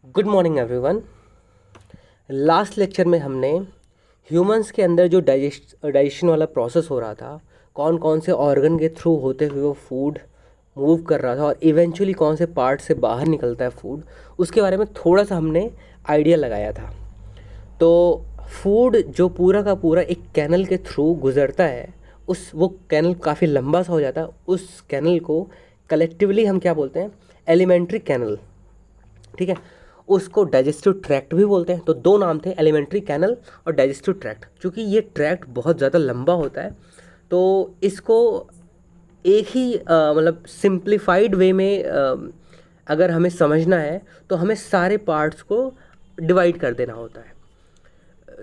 Good morning everyone. Last lecture में हमने humans के अंदर जो डाइजेशन वाला प्रोसेस हो रहा था, कौन कौन से ऑर्गन के थ्रू होते हुए वो फूड मूव कर रहा था और इवेंचुअली कौन से पार्ट से बाहर निकलता है फूड, उसके बारे में थोड़ा सा हमने आइडिया लगाया था। तो फूड जो पूरा का पूरा एक कैनल के थ्रू गुजरता है, वो कैनल काफ़ी लंबा सा हो जाता है। उस कैनल को कलेक्टिवली हम क्या बोलते हैं? Elementary canal. ठीक है, उसको डाइजेस्टिव ट्रैक्ट भी बोलते हैं। तो दो नाम थे, एलिमेंट्री कैनल और डाइजेस्टिव ट्रैक्ट। क्योंकि ये ट्रैक्ट बहुत ज़्यादा लंबा होता है तो इसको एक ही मतलब सिंप्लीफाइड वे में अगर हमें समझना है तो हमें सारे पार्ट्स को डिवाइड कर देना होता है।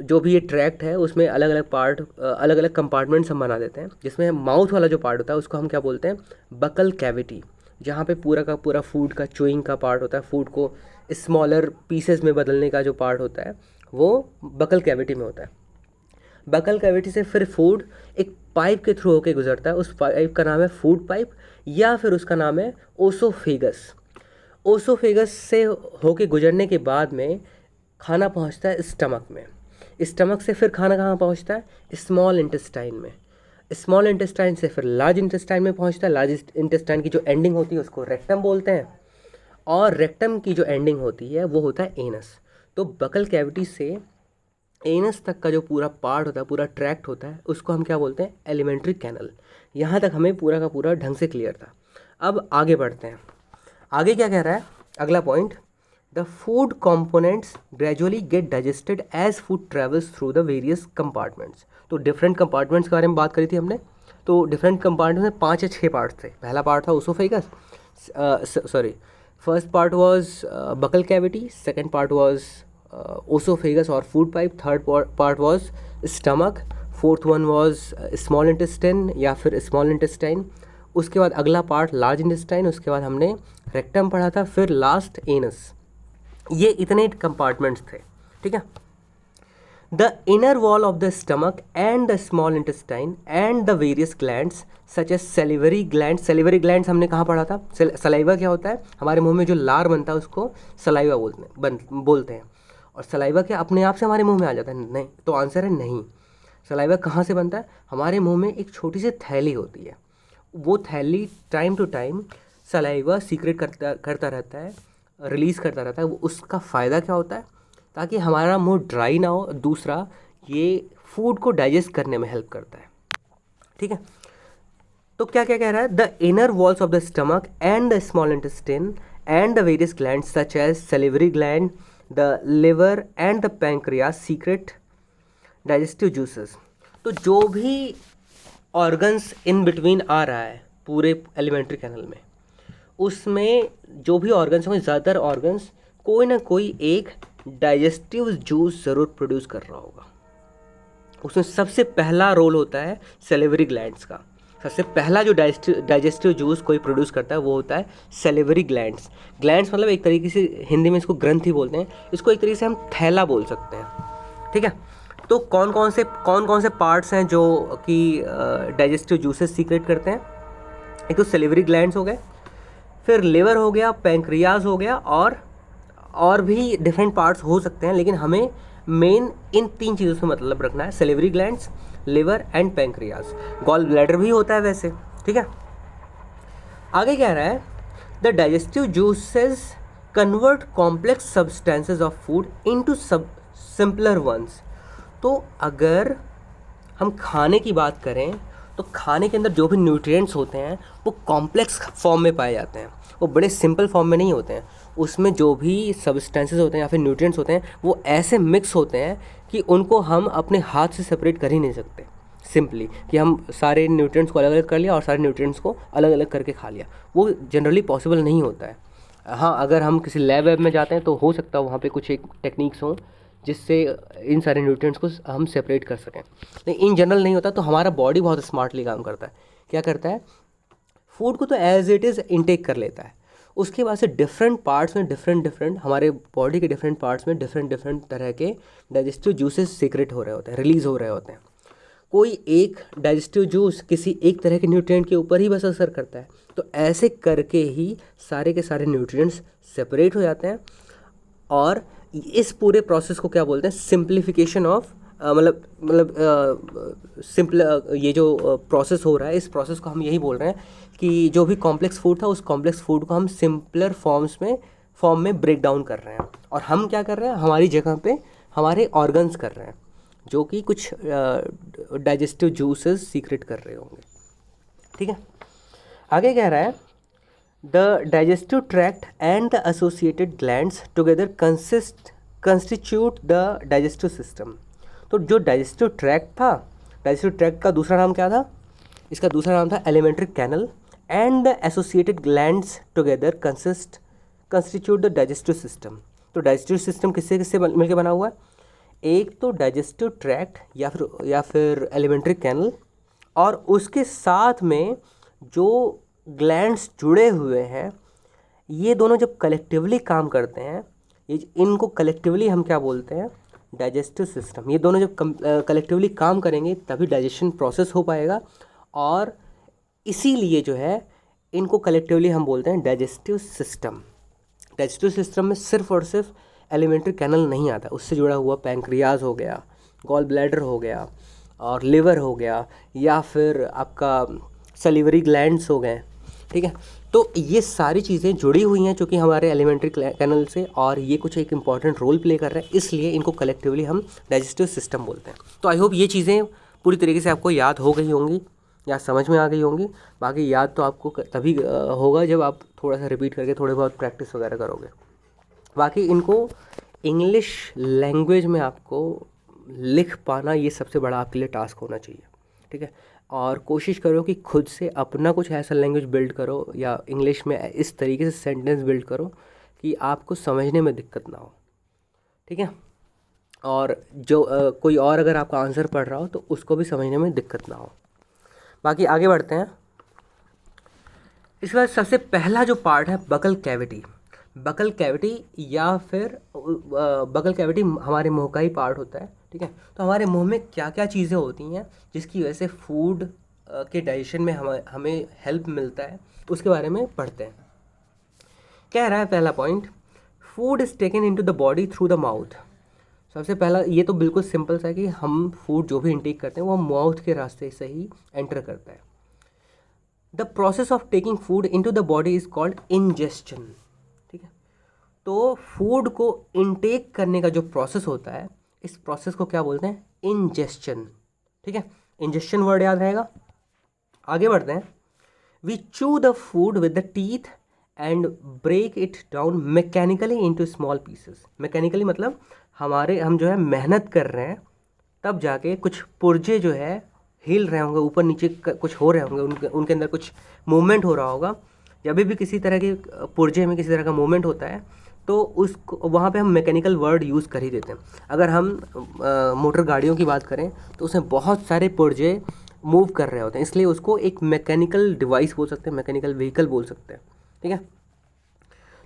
जो भी ये ट्रैक्ट है उसमें अलग अलग पार्ट, अलग अलग कंपार्टमेंट्स हम बना देते हैं। जिसमें माउथ वाला जो पार्ट होता है उसको हम क्या बोलते हैं? Buccal cavity. जहाँ पे पूरा का पूरा फूड का चुइंग का पार्ट होता है, फूड को स्मॉलर पीसेस में बदलने का जो पार्ट होता है वो बकल कैविटी में होता है। बकल कैविटी से फिर फूड एक पाइप के थ्रू होके गुजरता है। उस पाइप का नाम है फूड पाइप या फिर उसका नाम है ओसोफेगस। ओसोफेगस से होके गुजरने के बाद में खाना पहुंचता है स्टमक में। स्टमक से फिर खाना कहाँ पहुंचता है? स्मॉल इंटेस्टाइन में। स्मॉल इंटेस्टाइन से फिर लार्ज इंटेस्टाइन में पहुंचता है। लार्ज इंटेस्टाइन की जो एंडिंग होती है उसको रेक्टम बोलते हैं और रेक्टम की जो एंडिंग होती है वो होता है एनस। तो बकल कैविटी से एनस तक का जो पूरा पार्ट होता है, पूरा ट्रैक्ट होता है, उसको हम क्या बोलते हैं? Elementary canal. यहाँ तक हमें पूरा का पूरा ढंग से क्लियर था। अब आगे बढ़ते हैं। आगे क्या कह रहा है? अगला point, the food components gradually get digested as food travels through the various compartments. तो डिफरेंट कंपार्टमेंट्स के बारे में बात करी थी हमने। तो डिफरेंट कंपार्टमेंट्स में 5 या 6 पार्ट थे। पहला पार्ट था oesophagus, first part was buccal cavity, second part was oesophagus और food pipe, third part was stomach, fourth one was small intestine या फिर स्मॉल इंटेस्टाइन। उसके बाद अगला पार्ट लार्ज इंटेस्टाइन, उसके बाद हमने रेक्टम पढ़ा था, फिर लास्ट एनस। ये इतने कंपार्टमेंट्स थे। ठीक है। The inner wall of the stomach and the small intestine and the various glands such as salivary gland. Salivary glands हमने कहाँ पढ़ा था? सलाइवा क्या होता है? हमारे मुंह में जो लार बनता है उसको सलाइवा बोलते हैं। और सलाइवा क्या अपने आप से हमारे मुंह में आ जाता है? नहीं। तो आंसर है नहीं। सलाइवा कहाँ से बनता है? हमारे मुंह में एक छोटी सी थैली होती है। वो थैली time to time saliva secrete करता रहता है, रिलीज़ करता रहता है। वो उसका फ़ायदा क्या होता है? ताकि हमारा मुंह ड्राई ना हो। दूसरा, ये फूड को डाइजेस्ट करने में हेल्प करता है। ठीक है। तो क्या क्या कह रहा है? The inner walls of the stomach and the small intestine and the various glands such as salivary gland, the liver and the pancreas secrete digestive juices. तो जो भी ऑर्गन्स इन बिटवीन आ रहा है पूरे एलिमेंट्री कैनल में, उसमें जो भी ऑर्गन्स होंगे, ज़्यादातर ऑर्गन्स कोई ना कोई एक डाइजेस्टिव जूस ज़रूर प्रोड्यूस कर रहा होगा। उसमें सबसे पहला रोल होता है सेलिवरी ग्लैंड्स का। सबसे पहला जो डाइजेस्टिव जूस कोई प्रोड्यूस करता है वो होता है सेलिवरी ग्लैंड्स। ग्लैंड्स मतलब एक तरीके से हिंदी में इसको ग्रंथि बोलते हैं। इसको एक तरीके से हम थैला बोल सकते हैं। ठीक है। तो कौन कौन से पार्ट्स हैं जो कि डाइजेस्टिव जूसेस सीक्रेट करते हैं? एक तो सेलिवरी ग्लैंड्स हो गए, फिर लिवर हो गया, पैंक्रियाज हो गया, और भी डिफरेंट पार्ट्स हो सकते हैं, लेकिन हमें मेन इन 3 चीज़ों से मतलब रखना है, salivary glands, liver and pancreas. Gall bladder भी होता है वैसे। ठीक है। आगे कह रहा है, the digestive juices convert complex substances of food into simpler ones. तो अगर हम खाने की बात करें तो खाने के अंदर जो भी न्यूट्रिएंट्स होते हैं वो कॉम्प्लेक्स फॉर्म में पाए जाते हैं, वो बड़े सिंपल फॉर्म में नहीं होते हैं। उसमें जो भी सब्सटेंसेस होते हैं या फिर न्यूट्रिएंट्स होते हैं वो ऐसे मिक्स होते हैं कि उनको हम अपने हाथ से सेपरेट कर ही नहीं सकते सिंपली, कि हम सारे न्यूट्रिएंट्स को अलग अलग कर लिया और सारे न्यूट्रिएंट्स को अलग अलग करके खा लिया। वो जनरली पॉसिबल नहीं होता है। हाँ, अगर हम किसी लैब वेब में जाते हैं तो हो सकता है वहाँ पे कुछ एक टेक्निक्स हों जिससे इन सारे न्यूट्रिएंट्स को हम सेपरेट कर सकें, लेकिन इन जनरल नहीं होता। तो हमारा बॉडी बहुत स्मार्टली काम करता है। क्या करता है? फूड को तो एज इट इज़ इनटेक कर लेता है। उसके बाद से डिफरेंट पार्ट्स में डिफरेंट हमारे बॉडी के डिफरेंट पार्ट्स में डिफरेंट तरह के डाइजेस्टिव जूसेस सीक्रेट हो रहे होते हैं, रिलीज़ हो रहे होते हैं। कोई एक डाइजेस्टिव जूस किसी एक तरह के न्यूट्रिएंट के ऊपर ही बस असर करता है। तो ऐसे करके ही सारे के सारे न्यूट्रिएंट्स सेपरेट हो जाते हैं और इस पूरे प्रोसेस को क्या बोलते हैं, सिंप्लीफिकेशन ऑफ सिंपल ये जो प्रोसेस हो रहा है, इस प्रोसेस को हम यही बोल रहे हैं कि जो भी कॉम्प्लेक्स फूड था उस कॉम्प्लेक्स फूड को हम सिंपलर फॉर्म में ब्रेक डाउन कर रहे हैं। और हम क्या कर रहे हैं, हमारी जगह पे हमारे ऑर्गन्स कर रहे हैं, जो कि कुछ डाइजेस्टिव जूसेस सीक्रेट कर रहे होंगे। ठीक है, आगे कह रहा है the digestive tract and the associated glands together constitute the digestive system. तो जो डाइजेस्टिव ट्रैक्ट था, डाइजेस्टिव ट्रैक्ट का दूसरा नाम क्या था, इसका दूसरा नाम था elementary canal, and the associated glands together constitute the digestive system. तो डाइजेस्टिव सिस्टम किससे किससे मिलकर बना हुआ है, एक तो डाइजेस्टिव ट्रैक्ट या फिर एलिमेंट्री कैनल, और उसके साथ में जो ग्लैंड्स जुड़े हुए हैं, ये दोनों जब कलेक्टिवली काम करते हैं, इनको कलेक्टिवली हम क्या बोलते हैं, डाइजेस्टिव सिस्टम। ये दोनों जब कलेक्टिवली काम करेंगे तभी डाइजेशन प्रोसेस हो पाएगा, और इसीलिए जो है इनको कलेक्टिवली हम बोलते हैं डाइजेस्टिव सिस्टम। डाइजेस्टिव सिस्टम में सिर्फ और सिर्फ एलिमेंट्री कैनल नहीं आता, उससे जुड़ा हुआ पैंक्रियाज हो गया, गॉल ब्लैडर हो गया, और लिवर हो गया, या फिर आपका सलीवरी ग्लैंड्स हो गए। ठीक है, तो ये सारी चीज़ें जुड़ी हुई हैं जो कि हमारे एलिमेंट्री कैनल से, और ये कुछ एक इंपॉर्टेंट रोल प्ले कर रहे हैं, इसलिए इनको कलेक्टिवली हम डाइजेस्टिव सिस्टम बोलते हैं। तो आई होप ये चीज़ें पूरी तरीके से आपको याद हो गई होंगी या समझ में आ गई होंगी। बाकी याद तो आपको तभी होगा जब आप थोड़ा सा रिपीट करके थोड़े बहुत प्रैक्टिस वगैरह करोगे। बाकी इनको इंग्लिश लैंग्वेज में आपको लिख पाना, ये सबसे बड़ा आपके लिए टास्क होना चाहिए। ठीक है, और कोशिश करो कि खुद से अपना कुछ ऐसा लैंग्वेज बिल्ड करो, या इंग्लिश में इस तरीके से सेंटेंस बिल्ड करो कि आपको समझने में दिक्कत ना हो। ठीक है, और जो कोई और अगर आपका आंसर पढ़ रहा हो तो उसको भी समझने में दिक्कत ना हो। बाकी आगे बढ़ते हैं। इसके बाद सबसे पहला जो पार्ट है बकल कैविटी। बकल कैविटी या फिर बकल कैविटी हमारे मुंह का ही पार्ट होता है। ठीक है, तो हमारे मुंह में क्या क्या चीज़ें होती हैं जिसकी वजह से फूड के डाइजेशन में हमें हेल्प मिलता है, उसके बारे में पढ़ते हैं। कह रहा है पहला point, food is taken into the body through the mouth. सबसे पहला ये तो बिल्कुल सिंपल सा है कि हम फूड जो भी इंटेक करते हैं वो माउथ के रास्ते से ही एंटर करता है। The process of taking food into the body is called ingestion. ठीक है, तो फूड को इनटेक करने का जो प्रोसेस होता है, इस प्रोसेस को क्या बोलते हैं, इंजेस्शन। ठीक है, इंजेस्शन वर्ड याद रहेगा। आगे बढ़ते हैं। We chew the food with the teeth and break it down mechanically into small pieces. Mechanically मतलब हम जो है मेहनत कर रहे हैं, तब जाके कुछ पुर्जे जो है हिल रहे होंगे, ऊपर नीचे कुछ हो रहे होंगे, उनके अंदर कुछ मूवमेंट हो रहा होगा। जब भी किसी तरह के पुर्जे में किसी तरह का मूवमेंट होता है तो उसको वहाँ पे हम मैकेनिकल वर्ड यूज़ कर ही देते हैं। अगर हम मोटर गाड़ियों की बात करें तो उसमें बहुत सारे पुर्जे मूव कर रहे होते हैं, इसलिए उसको एक मैकेनिकल डिवाइस बोल सकते हैं, मैकेनिकल व्हीकल बोल सकते हैं। ठीक है,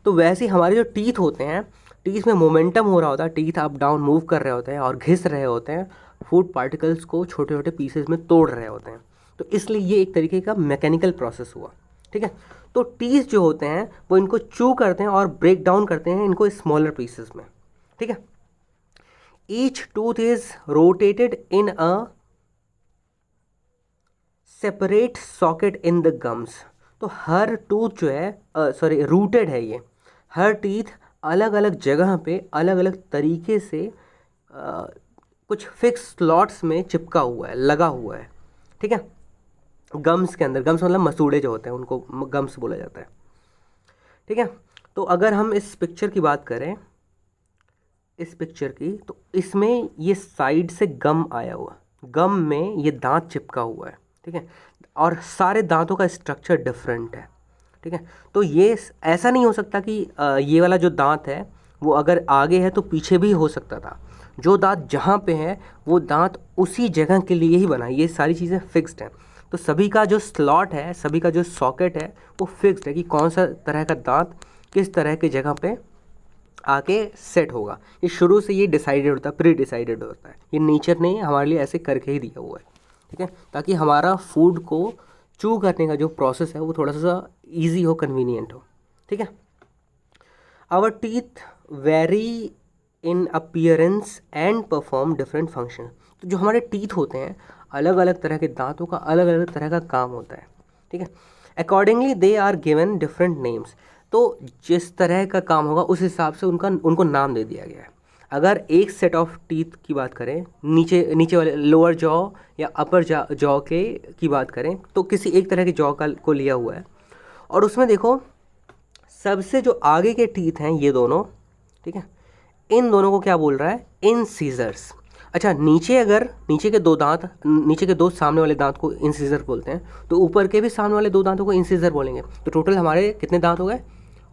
तो वैसे ही हमारे जो टीथ होते हैं, टीथ में मोमेंटम हो रहा होता है, टीथ अप डाउन मूव कर रहे होते हैं और घिस रहे होते हैं, फूड पार्टिकल्स को छोटे छोटे पीसेस में तोड़ रहे होते हैं। तो इसलिए ये एक तरीके का मैकेनिकल प्रोसेस हुआ। ठीक है, तो टीथ जो होते हैं वो इनको चू करते हैं और ब्रेक डाउन करते हैं इनको स्मॉलर पीसेस में। ठीक है, each tooth is rotated in a separate socket in the gums. तो हर टूथ जो है रूटेड है, ये हर टीथ अलग अलग जगह पे अलग अलग तरीके से कुछ फिक्स स्लॉट्स में चिपका हुआ है, लगा हुआ है। ठीक है, गम्स के अंदर, गम्स मतलब मसूड़े जो होते हैं उनको गम्स बोला जाता है। ठीक है, तो अगर हम इस पिक्चर की बात करें, इस पिक्चर की, तो इसमें ये साइड से गम आया हुआ, गम में ये दांत चिपका हुआ है। ठीक है, और सारे दांतों का स्ट्रक्चर डिफरेंट है। ठीक है, तो ये ऐसा नहीं हो सकता कि ये वाला जो दांत है वो अगर आगे है तो पीछे भी हो सकता था। जो दांत जहाँ पे है वो दांत उसी जगह के लिए ही बना, ये सारी चीज़ें फिक्स्ड हैं। तो सभी का जो स्लॉट है, सभी का जो सॉकेट है वो फिक्स्ड है कि कौन सा तरह का दांत किस तरह की जगह पे आके सेट होगा। ये शुरू से ये डिसाइडेड होता है, प्री डिसाइडेड होता है, ये नेचर ने हमारे लिए ऐसे करके ही दिया हुआ है। ठीक है, ताकि हमारा फूड को चू करने का जो प्रोसेस है वो थोड़ा सा ईजी हो, कन्वीनियंट हो। ठीक है, our teeth vary in appearance and perform different function. तो जो हमारे टीथ होते हैं, अलग अलग तरह के दांतों का अलग अलग तरह का काम होता है, ठीक है। Accordingly they are given different names. तो जिस तरह का काम होगा उस हिसाब से उनको नाम दे दिया गया है। अगर एक सेट ऑफ टीथ की बात करें, नीचे नीचे वाले लोअर जॉ या अपर जॉ के की बात करें, तो किसी एक तरह के जॉ का को लिया हुआ है, और उसमें देखो सबसे जो आगे के टीथ हैं ये दोनों, ठीक है, इन दोनों को क्या बोल रहा है, इंसीजर्स। अच्छा, नीचे के दो सामने वाले दांत को इंसीजर बोलते हैं, तो ऊपर के भी सामने वाले दो दांतों को इंसीजर बोलेंगे। तो टोटल हमारे कितने दांत हो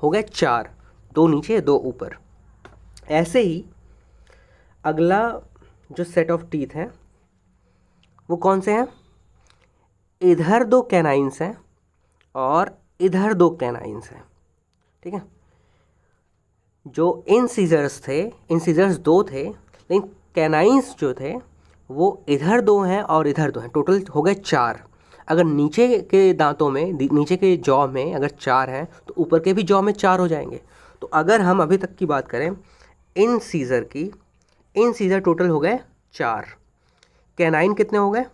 गए 4, 2 नीचे 2 ऊपर। ऐसे ही अगला जो सेट ऑफ टीथ हैं वो कौन से हैं, इधर 2 कैनाइंस हैं और इधर 2 कैनाइंस हैं, ठीक है। जो इंसीजर्स 2 थे, लेकिन कैनाइंस जो थे वो इधर 2 हैं और इधर 2 हैं, टोटल हो गए 4। अगर नीचे के दांतों में, नीचे के जॉ में अगर 4 हैं तो ऊपर के भी जॉ में 4 हो जाएंगे। तो अगर हम अभी तक की बात करें इंसीजर टोटल हो गए 4। कैनाइन कितने हो गए,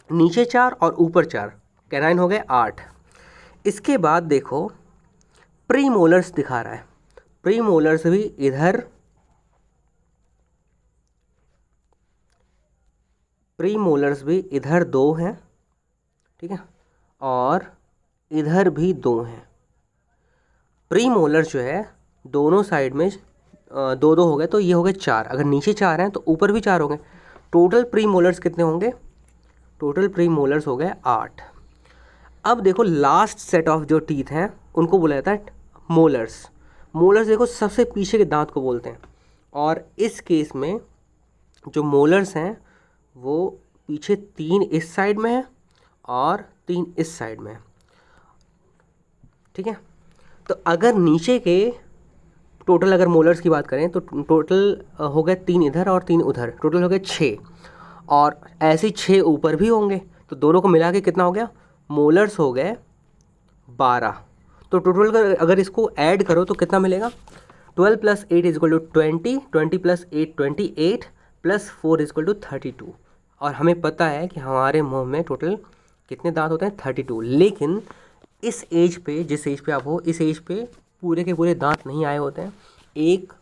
नीचे 4 और ऊपर 4, कैनाइन हो गए 8। इसके बाद देखो प्रीमोलर्स दिखा रहा है, प्रीमोलर्स भी इधर 2 हैं, ठीक है, और इधर भी 2 हैं। प्रीमोलर्स जो है दोनों साइड में 2 हो गए, तो ये हो गए 4। अगर नीचे 4 हैं तो ऊपर भी 4 हो गए। टोटल प्रीमोलर्स कितने होंगे, टोटल प्रीमोलर्स हो गए 8। अब देखो लास्ट सेट ऑफ जो टीथ हैं उनको बोला जाता है मोलर्स। मोलर्स देखो सबसे पीछे के दांत को बोलते हैं, और इस केस में जो मोलर्स हैं वो पीछे 3 इस साइड में है और 3 इस साइड में है, ठीक है। तो अगर नीचे के टोटल अगर मोलर्स की बात करें तो टोटल हो गए 3 इधर और 3 उधर, टोटल हो गए 6, और ऐसे 6 ऊपर भी होंगे, तो दोनों को मिला के कितना हो गया, मोलर्स हो गए 12। तो टोटल अगर इसको ऐड करो तो कितना मिलेगा, 12 + 8 = 20, 20 + 8 28 + 4 = 32। और हमें पता है कि हमारे मुंह में टोटल कितने दांत होते हैं, 32। लेकिन इस एज पे, जिस एज पे आप हो, इस एज पे पूरे के पूरे दांत नहीं आए होते हैं। एक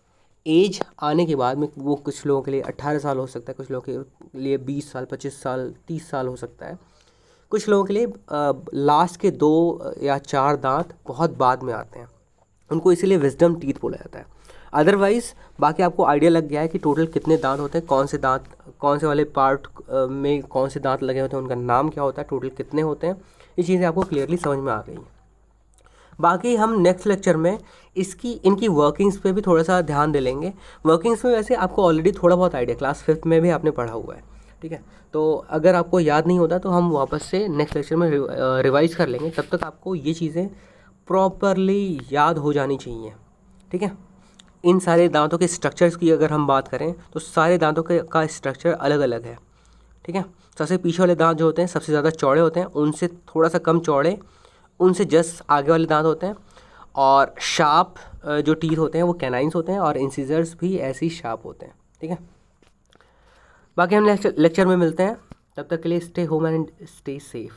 एज आने के बाद में वो कुछ लोगों के लिए 18 साल हो सकता है, कुछ लोगों के लिए 20 साल, 25 साल, 30 साल हो सकता है। कुछ लोगों के लिए लास्ट के 2 या 4 दांत बहुत बाद में आते हैं, उनको इसीलिए विजडम टीथ बोला जाता है। अदरवाइज़ बाकी आपको आइडिया लग गया है कि टोटल कितने दांत होते हैं, कौन से वाले पार्ट में कौन से दांत लगे होते हैं, उनका नाम क्या होता है, टोटल कितने होते हैं, ये चीज़ें आपको क्लियरली समझ में आ गई। बाकी हम नेक्स्ट लेक्चर में इनकी वर्किंग्स पे भी थोड़ा सा ध्यान दे लेंगे। वर्किंग्स में वैसे आपको ऑलरेडी थोड़ा बहुत आइडिया क्लास 5th में भी आपने पढ़ा हुआ है, ठीक है। तो अगर आपको याद नहीं होता तो हम वापस से नेक्स्ट लेक्चर में रिवाइज़ कर लेंगे। तब तक आपको ये चीज़ें प्रॉपरली याद हो जानी चाहिए, ठीक है। इन सारे दांतों के स्ट्रक्चर्स की अगर हम बात करें तो सारे दांतों का स्ट्रक्चर अलग अलग है, ठीक है। सबसे पीछे वाले दांत जो होते हैं सबसे ज़्यादा चौड़े होते हैं, उनसे थोड़ा सा कम चौड़े, उनसे जस्ट आगे वाले दांत होते हैं, और शार्प जो टीथ होते हैं वो कैनाइंस होते हैं, और इंसीजर्स भी ऐसे ही शार्प होते हैं, ठीक है। बाकी हम लेक्चर में मिलते हैं, तब तक के लिए stay home and stay safe.